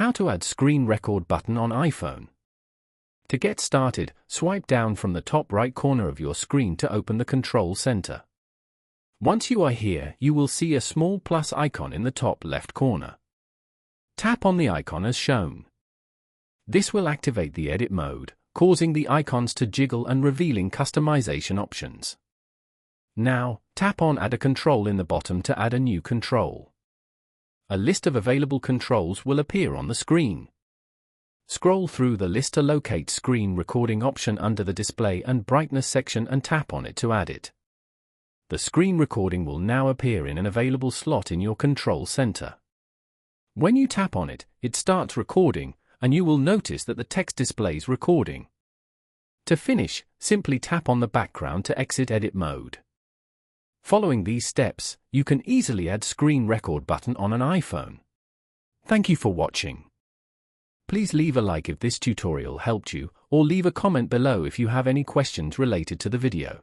How to add screen record button on iPhone. To get started, swipe down from the top right corner of your screen to open the control center. Once you are here, you will see a small plus icon in the top left corner. Tap on the icon as shown. This will activate the edit mode, causing the icons to jiggle and revealing customization options. Now, tap on Add a Control in the bottom to add a new control. A list of available controls will appear on the screen. Scroll through the list to locate screen recording option under the display and brightness section and tap on it to add it. The screen recording will now appear in an available slot in your control center. When you tap on it, it starts recording, and you will notice that the text displays recording. To finish, simply tap on the background to exit edit mode. Following these steps, you can easily add screen record button on an iPhone. Thank you for watching. Please leave a like if this tutorial helped you, or leave a comment below if you have any questions related to the video.